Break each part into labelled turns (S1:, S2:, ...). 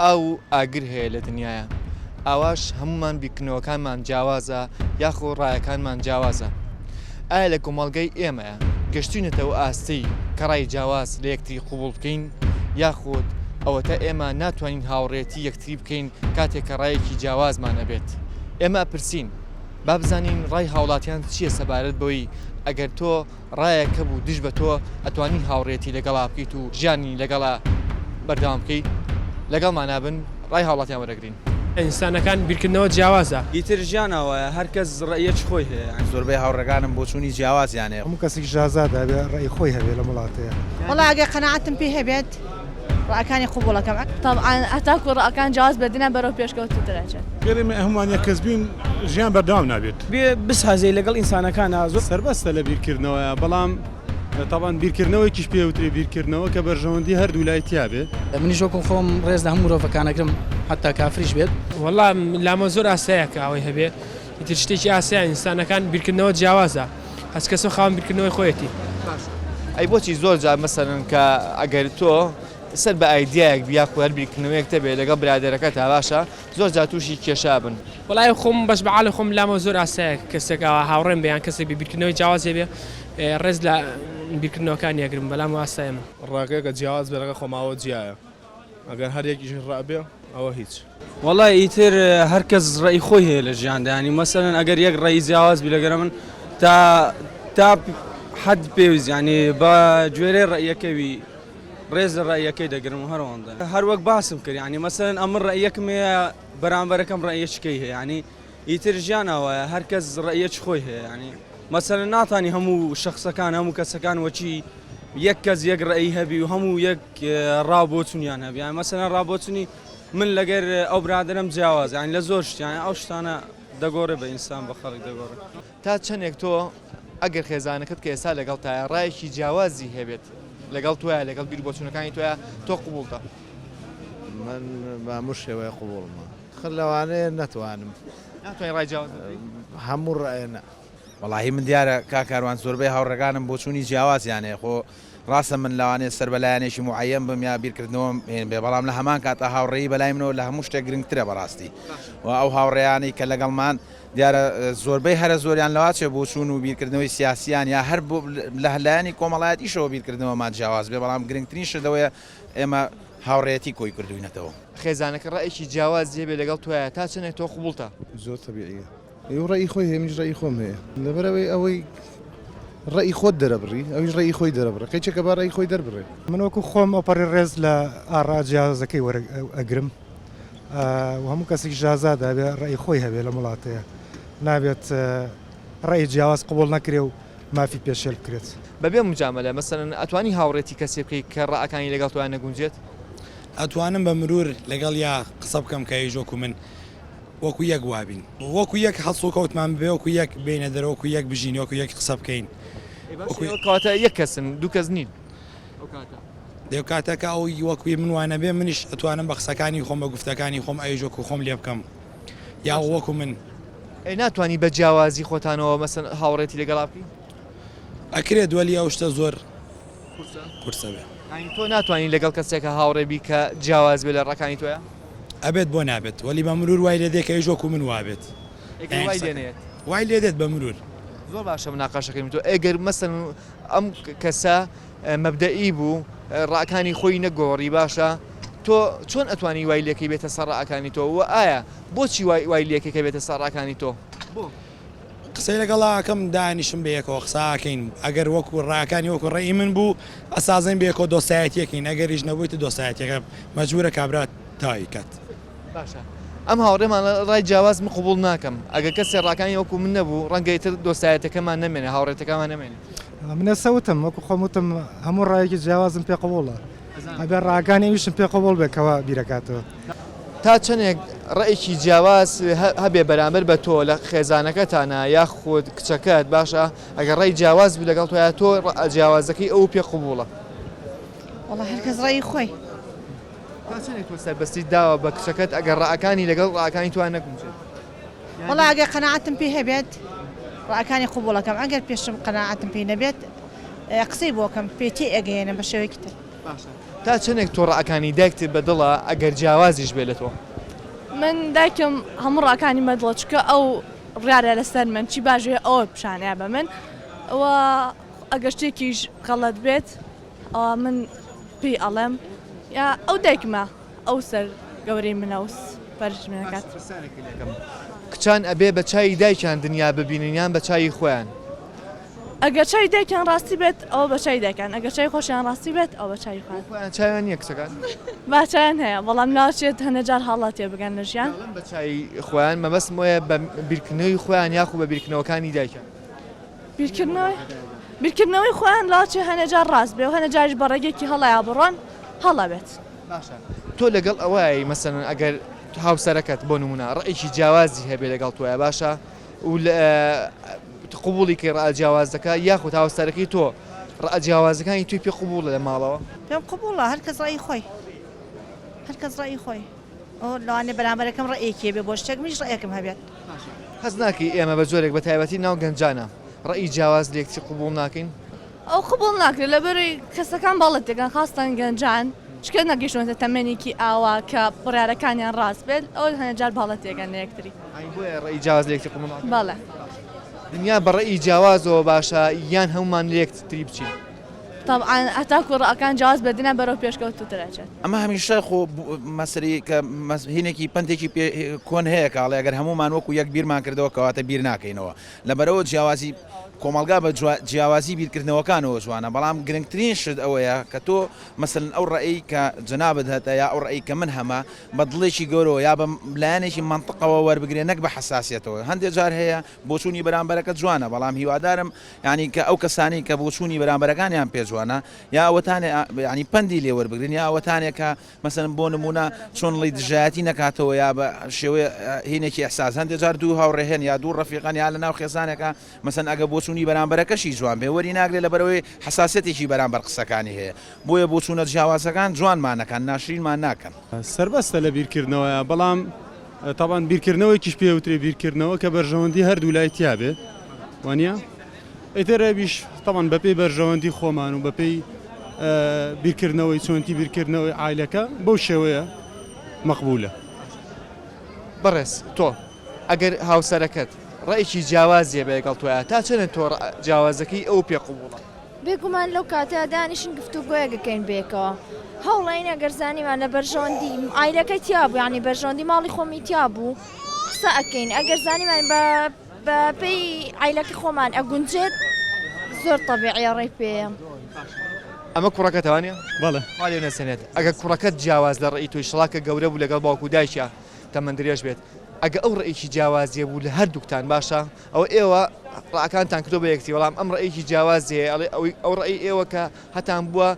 S1: ئاو ئاگر هەیە لە دنیاە ئاواش هەمومان بیرکردنەوەکانمان جیاوازە یاخۆ ڕایەکانمان جیاوازە. ئایا لە کۆمەڵگەی ئێمەیە گەشتوینەتەوە ئاستی کە ڕای جیاواز لە یەکتری قوبوڵ بکەین یاخود ئەوەتە ئێمە ناتوانین هاوڕێتی یەکتری بکەین کاتێک کە ڕایەکی جیاوازمانە بێت. ئێمە پرسین با بزانین ڕای هاوڵاتیان چییە سەبارەت بەوەی ئەگەر تۆ ڕایەکە بوو دژ بە تۆ ئەتوانی هاوڕێتی لەگەڵا بکەیت و ژیانی لەگەڵا بەردەوام بکەیت لەگەڵمان نابن ڕای هاوڵاتیان وەرەگرین.
S2: ئینسانەکان بیرکردنەوە جیاوازە
S3: ئیتر ژیانەوەیە هەرکەس ڕێیەک خۆی هەیە
S4: زۆربەی هاوڕێکانم بۆ چوونی جیاوازیانێ
S5: هەموو کەسێکی شازادە بێ ڕێی خۆی هەبێ لە وڵاتەیە.
S6: وەڵا ئەگەر قەناعەتم پێ هەبێت ڕاکانی قوبوڵەکەم
S7: طبعا هەتاکو ڕاکان جیاواز بەدینە بەرەو پێشکەوتو دەرەچێت.
S8: گەرێمە هەمومان یەک کەس بین ژیان بەردەوام نابێت.
S3: بسازەی لەگەڵ ئینسانەکانە زۆر
S8: سەربەستە لە بیرکردنەوەیە بەڵام تاوان بیرکردنەوەیکیش پێوتری بیرکردنەوە کە بەرژەوەندی هەردوو لای تیا بێت.
S3: منیش وەکو خۆم ڕێز لە هەموو مرۆڤەکانەکەم حتا کافریش بێت.
S2: وەڵام لامە زۆر ئاسایە کە ئەوەی هەبێ ئیتر شتێکی ئاسایە ئینسانەکان بیرکردنەوە جیاوازە هەست کەسە خاوەن بیرکردنەوەی خۆیەتی.
S1: ئەی بۆچی زۆر جار مەسەرن کە ئەگەر تۆ سەر بە ئایدیایەک بیا خوێر بیرکردنەوەیەک تەبێ لەگەڵ برادێرەکە تا باشە زۆر جار تووشی کێشا بن.
S2: وڵای خۆم بەش بەعالی خۆم لامە زۆر ئاسایە کەسێک هاوڕێم بێ یان کەسێک بیرکردنەوەی جیاوازێ بێ ڕێز لە بیرکردنەوەکان یەگرم بەڵام واسایمە
S9: ڕاکەکە جیاواز بێ لەگە خۆماوە جیایە ئەگەر هەر یەکیش ڕابێ ئەوە هیچ.
S3: وەڵای ئیتر هەرکەس ڕێی خۆی هەیە لە ژیاندا ینی مەسەلەن ئەگەر یەک ڕێی جیاواز بی لەگەرە من تا حەد پێویست ینی بە گوێرەی ڕێیەکەوی ڕێز لە ڕێیەکەی دەگرم و هەروەندە هەر وەک باسم کرد ینی مەسەلەن ئەمن ڕێیەکم هەیە بەرامبەرەکەم ڕێیەکەی هەیە ینی ئیتر ژیانەوەیە هەرکەس ڕێیەک خۆی هەیە ینی مەسەلەن ناتانی هەموو شخصەکان هەموو کەسەکان وەچی یەک کەس یەک ڕێی هەبی و هەموو یەک ڕابۆچونیان هەبی یان مەسەلەن ڕابۆچونی من لەگەر ئەو برادرم جیاواز یان لە زۆر شتیان ئەو شتانە دەگۆڕێ بە ئینسان بە خەڵک دەگۆڕێ.
S1: تا چەندێک تۆ ئەگەر خێزانەکەت کە ئێستا لەگەڵ تایە ڕایەکی جیاوازی هەبێت لەگەڵ توایە لەگەڵ بیربۆچوونەکانی توایە تۆ قوبوڵتە؟
S4: من بە هەموو شێوەیە قوبوڵمە خەر لەوانەیە نەتوانم
S1: ناتوانین ڕای جیاواز
S4: هەموو ڕایەنە. وەڵاهی من دیارە کاکاروان زۆربەی هاوڕێکانم بۆ چوونی جیاوازیانێ خۆ ڕاستە من لەوانێت سەر بەلایەنێکی معەیەن بم یا بیرکردنەوە هێن بێ بەڵام لە هەمان کاتە هاوڕێی بەلای منەوە لە هەموو شتێک گرنگترە بەڕاستی و ئەو هاوڕێیانی کە لەگەڵمان دیارە زۆربەی هەرە زۆریان لەواچێ بۆ چوون و بیرکردنەوەی سیاسیان یا هەر لە هەلایەنی کۆمەڵایەتیشەوە بیرکردنەوەمان جیاواز بێ بەڵام گرنگترین شتەوەیە ئێمە هاوڕێتی کۆی کردوینەتەوە.
S1: خێزانەکە ڕایەکی جیاواز جێبێ لەگەڵ توایە تا چەندێک تۆ قوبوڵتە؟
S5: زۆر تەبیعیە. ئەو ڕێی خۆی هەیە منیش ڕێی خۆم هەیە لەبەرەوەی ئەوەی ڕێی خۆت دەرەبڕی ئەویش ڕێی خۆی دەرەبڕە کەچێکە با ڕێی خۆی دەربڕێ. من وەکو خۆم ئەوپەڕی ڕێز لە ئاڕا جیاوازەکەی وەرەگرم و هەموو کەسێکی شازادە بێ ڕێی خۆی هەبێ لە وڵاتەیە نابێت ڕێی جیاواز قوبوڵ نەکرێ و مافی پێشێل بکرێت.
S1: بەبێ مجاملە مەسەلەن ئەتوانی هاوڕێتی کەسێ بکەیت کە ڕائەکانی لەگەڵ توان نەگونجێت؟
S10: ئەتوانم بە مرور لەگەڵ یا قسە بکەم کە ژۆکو من وەکو یەک وابین وەکو یەک هەڵسو کەوتمان بێ وەکو یەک بینە دەرەوەکو یەک بژین وەکو یەک قسە بکەین
S1: کاتە یەک کەسن دوو کەس نین
S10: دێو کاتەکە ئەو وەکوی من وانە بێ منیش ئەتوانم بە قسەکانی خۆم بە گفتەکانی خۆم ئەی ژۆکو خۆم لێ بکەم یا وەکو من
S1: ئەی ناتوانی بە جیاوازی خۆتانەوە مەسەن هاوڕێتی لەگەڵا بکەی؟
S10: ئەکرێت دووەلی ئەو شتە زۆر قورسە بێ.
S1: تۆ ناتوانین لەگەڵ کەسێکە هاوڕێبی کە جیاواز بێ لە ڕەکانی تۆیە؟
S10: ئەبێت بۆ نابێت وەلی بە مرور وای لێ دێکە ژۆکو من وابێت وای لێ دێت بە مرور.
S1: زۆر باشە مناقەشەکەی تۆ ئەگەر مەسەن ئەم کەسە مەبدەئی بوو ڕاکانی خۆی نەگۆڕی باشە تۆ چۆن ئەتوانی وای لێکەی بێتە سەر ڕاکانی تۆ و ئایا بۆچی وای لێکەکە بێتە سەر ڕاکانی تۆ؟
S10: قسەی لەگەڵاکەم دانیشم بەیەکەوە قساکەین ئەگەر وەکو ڕاکانی وەکو ڕێی من بوو ئەسازین بەیەکەوە دۆسایەتیەکەین ئەگەریش نەبوویتە دۆسایەتەکە مەجبورە کابرات تایکات.
S1: باشە ئەم هاوڕێمان ڕای جیاواز من قوبوڵ ناکەم ئەگەر کەسێ ڕاکانی وەکو من نەبوو ڕەنگەیتر دۆسایەتەکەمان نەمێنێ هاوڕێتەکەمان نەمێنێ.
S5: منە سەوتم وەکو خۆموتم هەموو ڕایەکی جیاوازم پێ قوبوڵە ئەبێ ڕاکانی ویشم پێ قوبوڵ بێکەوە بیرەکاتەوە.
S1: تا چەندێک ڕێیەکی جیاواز هەبێ بەرامبەر بە تۆ لە خێزانەکەتانە یاخود کچەکەت باشە ئەگەر ڕێی جیاواز بوو لەگەڵ تۆیە تۆ جیاوازەکەی ئەو پێ قوبوڵە؟
S6: وەڵا هەرکەس ڕێی خۆی.
S1: تا چەندێک تۆ سەربەستی داوە بە کچەکەت ئەگەر ڕائەکانی لەگەڵ ڕائەکانی توان نەگونجێت؟
S6: وەڵا ئەگەر قەناعەتم پێ هەبێت ڕاکانی قوبوڵەکەم ئەگەر پێشم قەناعەتم پێ نەبێت قسەی بۆکەم پێ تێ ئەگەیەنە بە شێوەیەکی تر.
S1: باشە تا چنێک تۆ ڕائەکانی دایکت بەدڵە ئەگەر جیاوازیش بێ لە تۆ
S7: من دایکم هەموو ڕاکانی مەدڵە چکە ئەو ڕیارە لەسەر من چی باشوێ ئەوە پیشانەیە بە من ئەوە ئەگەر شتێکیش غەڵەت بێت ئەوە من پێی ئەڵێم یا ئەو دایکمە ئەو سەر گەورەی منەوس پەرژمێنەکات
S1: کچان ئەبێ بە چای دایکیان دنیا ببینیان بە چای خۆیان
S7: ئەگەر چای دایکیان ڕاستی بێت ئەوە بە چای دایکان ئەگەر چای خۆشیان ڕاستی بێت ئەو بە چای خۆیان
S1: چایان نییە کچەکان
S7: باچیان هەیە بەڵام ناوچێت هەنەجار حاڵاتێ بگەن لە ژیان
S1: بە چای خۆیان مەبەست وایە بە بیرکردنەوەی خۆیان یاخو بە بیرکردنەوەکانی دایکیان
S7: بیرکردنەوەی خۆیان لاچێ هەنەجار ڕاست بێ و هەنەجاریش بە ڕێگێکی هەڵەیە بڕۆن هەڵە بێت
S1: تۆ لەگەڵ ئەوەی مەسەن ئەگەر هاوسەرەکەت بۆ نمونە ڕێکی جیاوازی هەبێ لەگەڵ تۆیە باشە و قبوڵی کە ڕە جیاوازەکە یاخود هاوسەرەکەی تۆ ڕە جیاوازەکانی توی پێ قبوڵە لە ماڵەوە
S6: پێم قبوڵە هەرکەس ڕێی خۆی هەرکەس ڕێی خۆی ئەو لەوانێ بەرامبەرەکەم ڕێیەکێ بێ بۆ شتێک منیش ڕێیەکەم هەبێت
S1: حەز ناکەی ئێمە بە جۆرێک بە تایبەتی ناو گەنجانە ڕێی جیاواز لێکچی قبوڵ ناکەین
S7: ئەو قبول ناکرێت لەبەری کەسەکان باڵت دەگەن خاستان گەنجان شکێ نەگەیشتونەتە تەمەنێکی ئاوا کە بڕیارەکانیان ڕاست بێت ئەو هەنەجار باڵەت تێگەن لە یەکتری
S1: بۆیە ڕێی جیاواز لێکچی قبوڵ ناکەین
S7: بەڵێ
S1: دنیا بە ڕێی جیاوازەوە باشە یان هەمومان لێکتری بچین
S7: طبعا هەتاکو ڕەکان جیاواز بەدینە بەرەو پێشکەوتوترەچێت
S4: ئەمە هەمیشە خۆ مەسەری کە هینێکی پندێکی کۆن هەیە کاڵێ ئەگەر هەمومان وەکو یەک بیرمان کردەوە کەواتە بیر ناکەینەوە لەبەرەوە جیاوازی کۆمەلگا بە جیاوازی بیرکردنەوەکانەوە جوانە بەڵام گرنگترین شت ئەوەیە کە تۆ مەسەن ئەو ڕێی کە جەنابەت هەتە یا ئەو ڕێی کە من هەمە بە دڵێکی گەورەوە یا بە لایەنێکی منطقەوە وەربگرێ نەک بە حساسیەتەوە هەندێک جار هەیە بۆچوونی بەرامبەرەکە جوانە بەڵام هیوادارم ینی کە ئەو کەسانی کە بۆچوونی بەرامبەرەکانیان پێ جوانە یا ئەوەتانێ ینی پەندی لێ وەربگرن یا ئەوەتانێک کە مەسەن بۆ نمونە چۆن ڵی دژایەتی نکاتەوە یا بە شێوەیە هینێکی ئەحساس هەندێک جار دوو هاوڕێهێن یا دوو ڕەفیقان یا لە ناو خێزانێکە مەسەن ئەگە بۆچوونی بەرامبەرەکەشی جوان بێ وەری ناگرێت لەبەرەوەی حساسەتێکی بەرامبەر قسەکانی هەیە بۆیە بۆچوونە جیاوازەکان جوانمانەکان ناشرینمان ناکەن
S8: سربەستە لە بیرکردنەوەیە بەڵام تاوان بیرکردنەوەیکیش پێوترێ بیرکردنەوە کە بەرژەوەندی هەردوو لای تیا بێ وانە ئەیتەرەبیش تاوان بەپێی بەرژەوەندی خۆمان و بەپێی بیرکردنەوەی چۆنتی بیرکردنەوەی ئایلەکە بەو شێوەیە مەقبولە
S1: بەڕێز تۆ ئەگەر هاوسەرەکەت ڕێکی جیاوازیە بەگەڵ تۆە تا چەنە تۆ جیاوازەکەی ئەو پێ قبوڵە
S11: بێگومان لەو کاتە دانیشن گفتوگۆیەکەین بێکەوە هەوڵین ئەگەر زانیمان لە بەرژەوەندی ئایلەکەی تیا بوو ینی بەرژەوەندی ماڵی خۆمی تیا بوو قسە ئەکەین ئەگەر زانیمان بە پێی ئایلەکە خۆمان ئەگونجێت زۆر تەبیعیە ڕێی پێە
S1: ئەمە کوڕەکەتەوانە
S8: بەڵێ
S1: ماڵێ نەسێنێت ئەگە کوڕەکەت جیاواز لە ڕێی تۆی شڵاکە گەورە بوو لەگەڵ باوکو دایکە تەمەندرێژ بێت ئەگە ئەو ڕێکی جیاوازیە بوو لە هەردووکتان باشە ئەو ئێوە ڕاکانتان کردو بە یەکتی بەڵام ئەم ڕێکی جیاوازیە ئەو ڕێی ئێوە کە هەتان بووە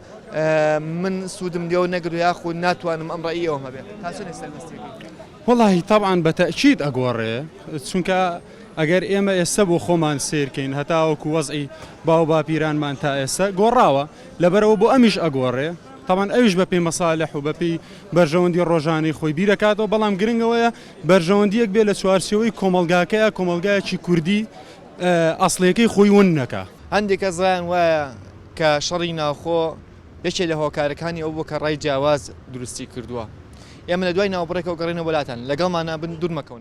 S1: من سوودم لێو نەگرو یاخود ناتوانم ئەم ڕێی ئێوەمە بێت تا چۆن سەرمەستێکی
S8: وەڵی طبعاً بەتەئکید ئەگۆڕێ چونکە ئەگەر ئێمە ئێستا بۆ خۆمان سیرکەین هەتاوەکو وەزئی باو باپیرانمان تا ئێستا گۆڕاوە لەبەرەوە بۆ ئەمیش ئەگۆڕێ طبعاً ئەویش بەپێی مەسالح و بەپێی بەرژەوەندی ڕۆژانەی خۆی بیرەکاتەوە بەڵام گرنگەوەیە بەرژەوەندیەک بێ لە چوارچێوەی کۆمەلگاکەیە کۆمەلگایەکی کوردی ئەسڵیەکەی خۆی ون نەکە
S1: هەندێک کەسڵیان وایە کە شەڕی ناوخۆ یەکێ لە هۆکارەکانی ئەو بۆ کە ڕای جیاواز دروستی کردووە ئێمە لە دوای ناوبڕێکەوە گەڕێنەوە وڵاتان لەگەڵمان نابن دوورمەکەون